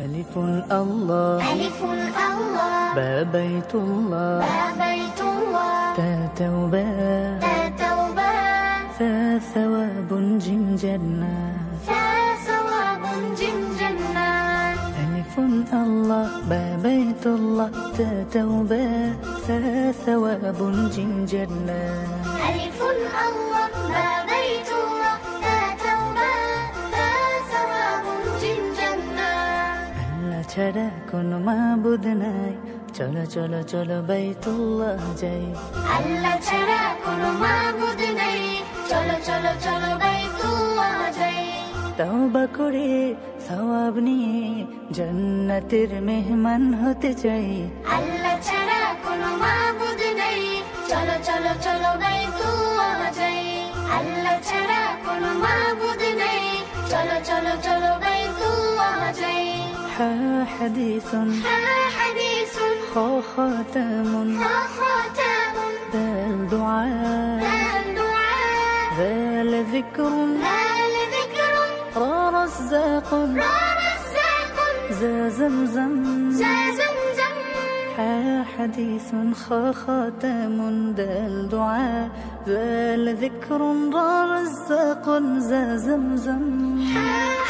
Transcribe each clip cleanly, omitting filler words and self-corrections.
ألف الله ألف الله با بيت الله بيت الله تا توبة توبة ثواب جم جنة ثواب جنة ألف الله با بيت الله تا توبة ثواب جم جنة ألف الله بيت الله توبة ثواب جنة আল্লাহ ছাড়া কোনো মাবুদ নাই চলো চলো চলো বাইতুল্লাহ যাই আল্লাহ ছাড়া কোনো মাবুদ নেই চলো চলো চলো বাইতুল্লাহ যাই তওবা করে সওয়াব নিয়ে জান্নাতের মেহমান হতে চাই আল্লাহ ছাড়া কোনো মাবুদ নেই চলো চলো চলো বাইতুল্লাহ যাই আল্লাহ ছাড়া কোনো মাবুদ নেই চলো চলো চলো বাইতুল্লাহ যাই حديث حديث خاتم خاتم ذا الدعاء الدعاء ذا ذكر ذكر رزاق رزاق ذا زمزم زمزم حديث خاتم ذا الدعاء ذا ذكر رزاق ذا زمزم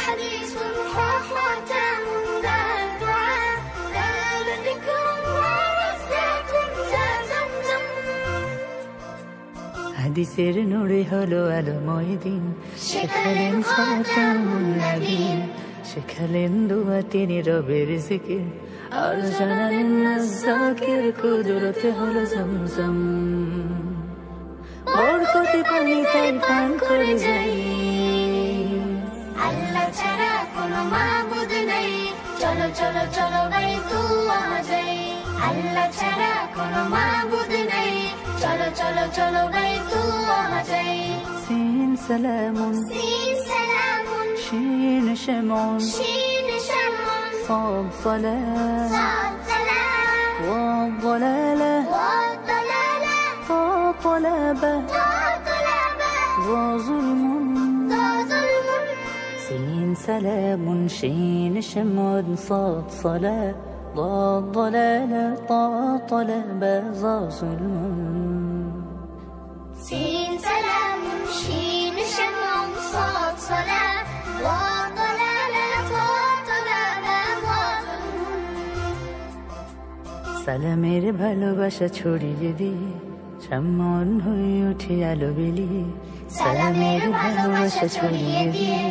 حديث خاتم ذا الدعاء ذا ذكر ورزاق ذا زمزم হাদিসের নূরে হলো আলোময় দিন শেখালেন খাতামুন নবীন শেখালেন দোয়া তিনি রবের জিকির আর জানালেন নাজাকের কুদরত হলো জমজম বরকতে পানি তাই পান করে যাই আল্লাহ ছাড়া কোনো মাবুদ নেই চলো চলো চলো বাইতুল্লাহ যাই আল্লাহ ছাড়া কোনো মাবুদ নেই চলো চলো চলো বাইতুল্লাহ যাই سين سلام سين سلام شين شمع شين شمع صاد صلاة صاد سلام والضلالة والضلالة طلبة وطلبة وظلم وظلم سين سلام شين شمع صاد صلاة ضاد ضلالة طلبة ظلم سين سلام شين شمع صاد صلاة وضلالة وطلبة وظلم সালামের ভালোবাসা ছড়িয়ে দিয়ে সামন হয়ে উঠে আলো বেলি সালামের ভালোবাসা ছড়িয়ে দিয়ে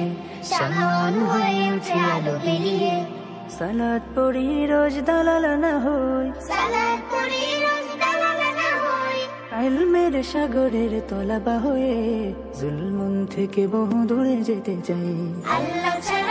সামন হয়ে উঠে আলো বেলি সালাত পড়ি রোজ দালাল না হই সালাত পড়ি রোজ দালাল না হই ইলমের সাগরের তলাবা হয়ে জুলমুন থেকে বহু দূরে যেতে চাই আল্লাহ ছাড়া